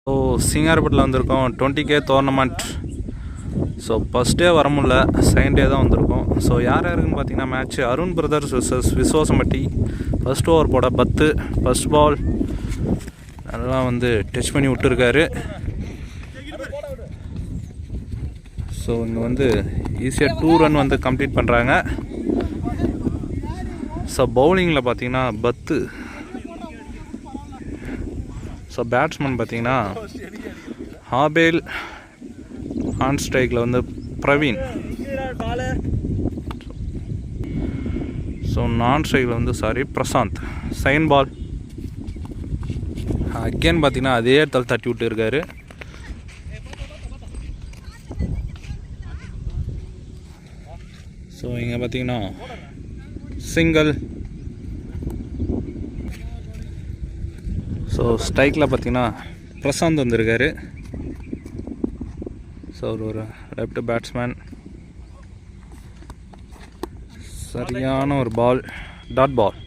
So சிங்காரப்பட்டில் வந்திருக்கோம் 20K tournament. So first day வர முடியல, செகண்ட் டே தான் வந்திருக்கோம். ஸோ யார் யாருக்குன்னு பார்த்தீங்கன்னா match Arun brothers versus Viswasampatti. First over போட 10, ஃபஸ்ட் பால் நல்லா டச் பண்ணி விட்டுருக்காரு. ஸோ இங்கே ஈஸியாக 2 ரன் கம்ப்ளீட் பண்ணுறாங்க. ஸோ பவுலிங்கில் பார்த்தீங்கன்னா பத்து. ஸோ பேட்ஸ்மேன் பார்த்தீங்கன்னா ஹாபேல், ஆன் ஸ்ட்ரைக்கில் பிரவீன். ஸோ நான் ஸ்ட்ரைக்கில் பிரசாந்த். சைன் பால் அகேன் பார்த்தீங்கன்னா அதே இடத்துல தட்டி விட்டு இருக்காரு. ஸோ இங்கே பார்த்தீங்கன்னா சிங்கிள். ஸோ ஸ்ட்ரைக்கில் பார்த்தீங்கன்னா பிரசாந்த் வந்திருக்காரு. ஸோ ஒரு லெஃப்ட் பேட்ஸ்மேன். சரியான ஒரு ball, dot ball.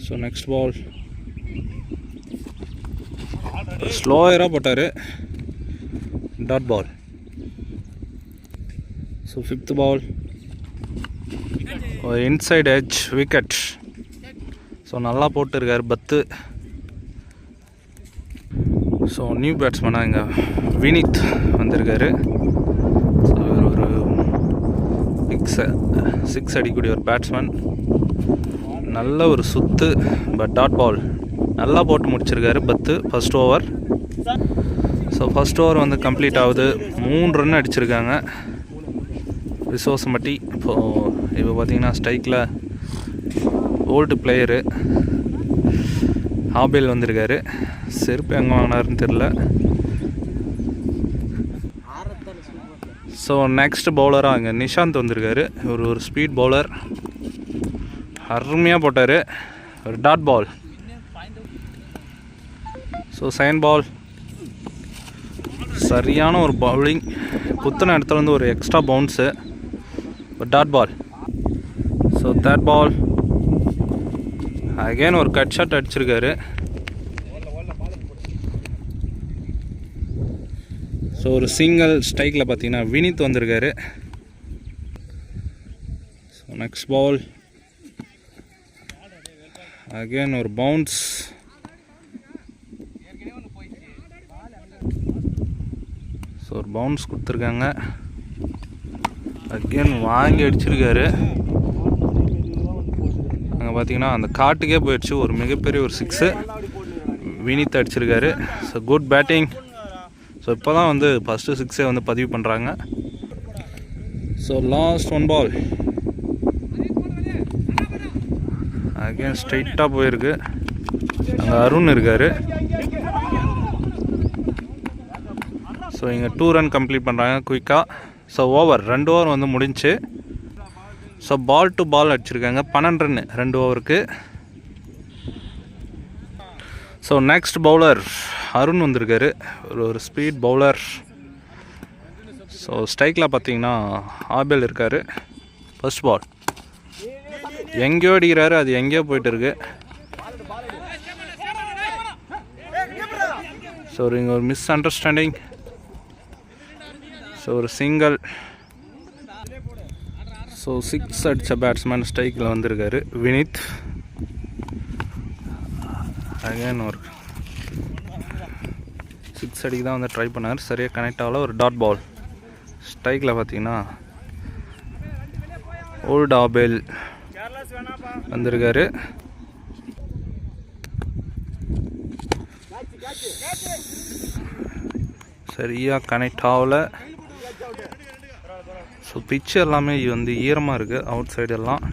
So next ball ஸ்லோயராக போட்டார், dot ball. So fifth ball ஒரு இன்சைட் எட்ஜ் விக்கெட். ஸோ நல்லா போட்டுருக்கார் பத்து. ஸோ நியூ பேட்ஸ்மேனாக இங்கே வினித் வந்திருக்காரு. ஸோ ஒரு சிக்ஸ் அடிக்கக்கூடிய ஒரு பேட்ஸ்மேன். நல்ல ஒரு சுத்து, பட் டாட் பால். நல்லா போட்டு முடிச்சிருக்காரு பத்து first over. So first over complete ஆகுது. 3 ரன் அடிச்சிருக்காங்க விஸ்வாசம்பட்டி. இப்போ பார்த்தீங்கன்னா ஸ்ட்ரைக்கில் ஓல்டு பிளேயரு ஹாபேல் வந்திருக்காரு. செருப்பு எங்கே வாங்கினாருன்னு தெரில. ஸோ நெக்ஸ்ட் பவுலராக அங்கே நிஷாந்த் வந்திருக்காரு. ஒரு ஸ்பீட் பவுலர், அருமையாக போட்டார், ஒரு டாட் பால். ஸோ சைன் பால், சரியான ஒரு பவுலிங். குத்தின இடத்துல ஒரு எக்ஸ்ட்ரா பவுன்ஸு, ஒரு dot ball. So third ball again ஒரு கட் ஷாட் அடிச்சிருக்காரு. ஸோ ஒரு சிங்கிள். ஸ்ட்ரைக்கில் பார்த்தீங்கன்னா வினித் வந்திருக்காரு. ஸோ நெக்ஸ்ட் பால் அகேன் ஒரு பவுன்ஸ். ஸோ ஒரு பவுன்ஸ் கொடுத்துருக்காங்க. அகேன் வாங்கி அடிச்சிருக்காரு. அங்கே பார்த்தீங்கன்னா அந்த காட்டுக்கே போயிடுச்சு. ஒரு மிகப்பெரிய ஒரு 6 வினித் அடிச்சிருக்காரு. So good batting. ஸோ இப்போ தான் ஃபஸ்ட்டு 6 பதிவு பண்ணுறாங்க. ஸோ லாஸ்ட் 1 பால் அகேன் ஸ்ட்ரைட்டாக போயிருக்கு. அங்கே அருண் இருக்கார். ஸோ இங்கே 2 ரன் கம்ப்ளீட் பண்ணுறாங்க குயிக்காக. ஸோ ஓவர் 2 ஓவர் முடிஞ்சு. ஸோ பால் டு பால் அடிச்சிருக்காங்க. 12 ரன் 2 ஓவருக்கு. ஸோ நெக்ஸ்ட் பவுலர் அருண் வந்திருக்காரு. ஒரு ஸ்பீட் பவுலர். ஸோ ஸ்ட்ரைக்கில் பார்த்தீங்கன்னா ஆபேல் இருக்கார். ஃபர்ஸ்ட் பால் எங்கேயோ அடிக்கிறாரு, அது எங்கேயோ போயிட்டு இருக்கு. ஸோ இங்கே ஒரு மிஸ் அண்டர்ஸ்டாண்டிங். ஸோ ஒரு சிங்கிள். ஸோ 6 அடித்த பேட்ஸ்மேன் ஸ்ட்ரைக்கில் வந்திருக்காரு வினித். அகேன் ஒரு 6 அடிக்கு தான் ட்ரை பண்ணார், சரியாக கனெக்ட் ஆகல. ஒரு டாட் பால். ஸ்ட்ரைக்கில் பார்த்தீங்கன்னா ஓல்டு ஆபேல் வந்திருக்காரு. சரியாக கனெக்ட் ஆகலை. ஸோ பிச்சு எல்லாமே ஈரமாக இருக்குது. அவுட் சைடு எல்லாம்,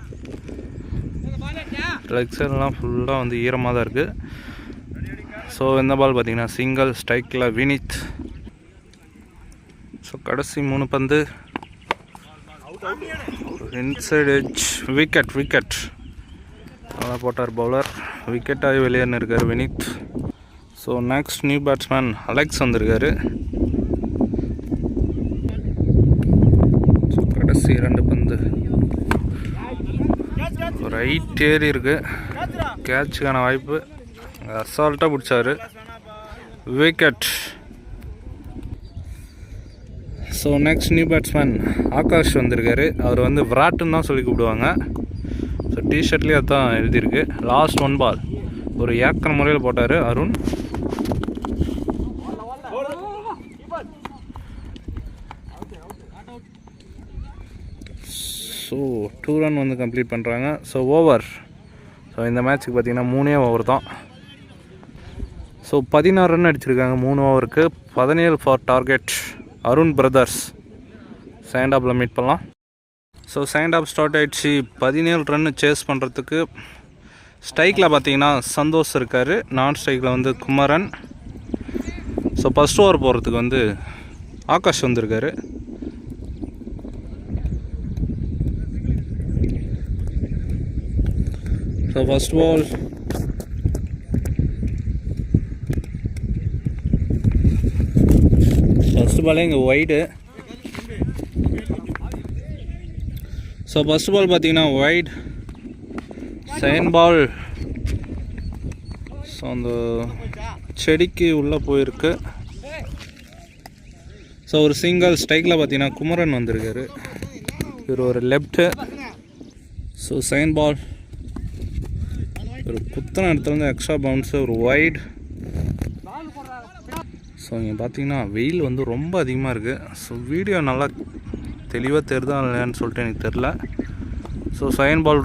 லெக் சைடெல்லாம் ஃபுல்லாக ஈரமாக தான் இருக்குது. ஸோ இந்த பால் பார்த்தீங்கன்னா சிங்கிள். ஸ்ட்ரைக்கில் வினித். ஸோ கடைசி 3 பந்து இன்சைட் எட்ஜ் விக்கெட். நல்லா போட்டார் பவுலர். விக்கெட் ஆகி வெளியேன்னு இருக்கார் Vinith. So next new batsman Alex வந்திருக்காரு. கடைசி 2 பந்து ரைட் ஏறி இருக்கு. கேட்சுக்கான வாய்ப்பு அசால்ட்டாக பிடிச்சாரு. Wicket. So next new batsman Akash வந்திருக்காரு. அவர் வந்து விராட்டுன்னு தான் சொல்லி கூப்பிடுவாங்க. ஸோ டிஷர்ட்லேயே அதுதான் எழுதியிருக்கு. லாஸ்ட் 1 பால் ஒரு ஏக்கர் முறையில் போட்டார் அருண். ஸோ 2 ரன் வந்து கம்ப்ளீட் பண்ணுறாங்க. So over. ஸோ இந்த மேட்ச்சுக்கு பார்த்திங்கன்னா 3 ஓவர் தான். ஸோ 16 ரன் அடிச்சிருக்காங்க 3 ஓவருக்கு. 17 for target. Arun brothers second ஹாஃபில் மீட் பண்ணலாம். ஸோ செகண்ட் ஹாஃப் ஸ்டார்ட் ஆகிடுச்சு. 17 ரன்னு சேஸ் பண்ணுறதுக்கு ஸ்ட்ரைக்கில் பார்த்தீங்கன்னா சந்தோஷ் இருக்கார். நான் ஸ்ட்ரைக்கில் வந்து குமரன். ஸோ ஃபஸ்ட் ஓவர் போகிறதுக்கு வந்து ஆகாஷ் வந்திருக்காரு. ஸோ ஃபஸ்ட் பால் ஃபஸ்ட் பாலே இங்கே ஒய்டு. ஸோ ஃபஸ்ட் பால் பார்த்தீங்கன்னா ஒய்ட். செகண்ட் பால் ஸோ அந்த செடிக்கு உள்ளே போயிருக்கு. ஸோ ஒரு சிங்கிள். ஸ்ட்ரைக்கில் பார்த்தீங்கன்னா குமரன் வந்திருக்காரு. இவர் ஒரு லெஃப்ட்டு. ஸோ செகண்ட் பால் ஒரு குத்தன இடத்துல வந்து எக்ஸ்ட்ரா பவுன்ஸு ஒரு ஒய்ட். ஸோ இங்கே பார்த்தீங்கன்னா வெயில் வந்து ரொம்ப அதிகமாக இருக்குது. ஸோ வீடியோ நல்லா தெளிவாக தெரியுதா இல்லையான்னு சொல்லிட்டு எனக்கு தெரில. ஸோ செகண்ட் பால்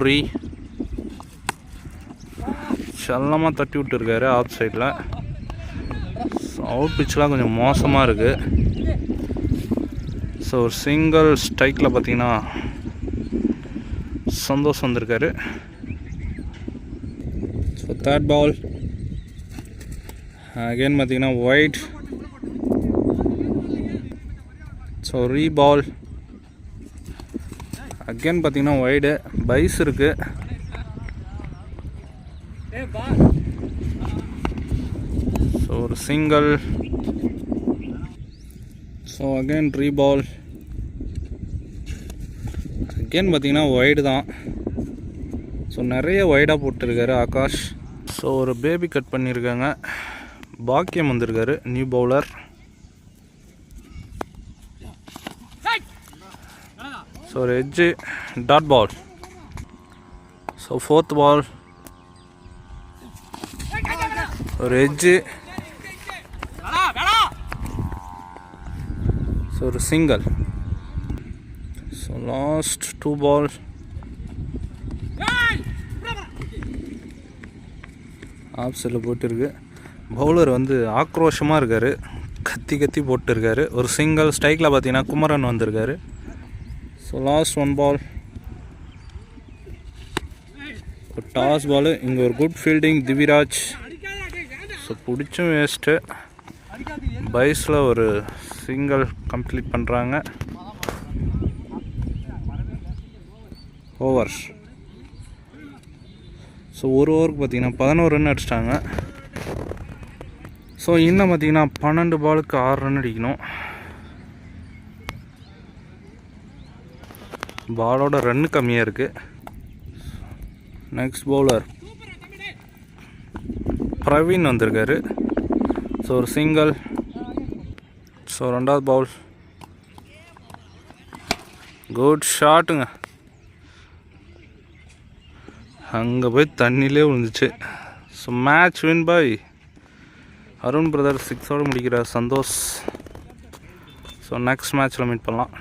செல்லமாக தட்டி விட்டுருக்காரு ஆஃப் சைடில். ஸோ அவுட் பிச்செலாம் கொஞ்சம் மோசமாக இருக்குது. ஸோ ஒரு சிங்கிள். ஸ்ட்ரைக்கில் பார்த்தீங்கன்னா சந்தோஷ் வந்திருக்காரு. ஸோ தேர்ட் பால் அகெயின் பார்த்தீங்கன்னா ஒயிட். ஸோ பால் அகெயின் பார்த்தீங்கன்னா ஒய்டு. பைஸ் இருக்குது. ஸோ ஒரு single. So again ball again பார்த்தீங்கன்னா ஒய்டு தான். ஸோ நிறைய ஒய்டாக போட்டிருக்காரு ஆகாஷ். ஸோ ஒரு பேபி கட் பண்ணியிருக்காங்க. பாக்கியம் வந்திருக்காரு நியூ பவுலர். ஸோ ஒரு edge dot ball. So fourth ball ஒரு எட்ஜு. ஸோ ஒரு single. So last 2 ball off சைடில் போட்டுருக்கு. பவுலர் வந்து ஆக்ரோஷமாக இருக்கார். கத்தி கத்தி போட்டுருக்காரு. ஒரு சிங்கிள். ஸ்ட்ரைக்கில் பார்த்தீங்கன்னா குமரன் வந்திருக்காரு. ஸோ லாஸ்ட் 1 பால் ஒரு டாஸ் பால். இங்கே ஒரு குட் ஃபீல்டிங் திவிராஜ். ஸோ பிடிச்சும் வேஸ்ட்டு. பைஸில் ஒரு சிங்கிள் கம்ப்ளீட் பண்ணுறாங்க. ஓவர். ஸோ ஒரு ஓவருக்கு பார்த்தீங்கன்னா 11 ரன் அடிச்சிட்டாங்க. ஸோ இன்னும் பார்த்தீங்கன்னா 12 பாலுக்கு 6 ரன் அடிக்கணும். பாலோட ரன்னு கம்மியாக இருக்குது. நெக்ஸ்ட் பவுலர் பிரவீன் வந்திருக்காரு. ஸோ ஒரு சிங்கிள். ஸோ ரெண்டாவது பவுல் குட் ஷாட்டுங்க. அங்கே போய் தண்ணியிலே விழுந்துச்சு. So match win by Arun brother. 6ஓடு முடிக்கிற சந்தோஷ். ஸோ நெக்ஸ்ட் மேட்ச்சில் மீட் பண்ணலாம்.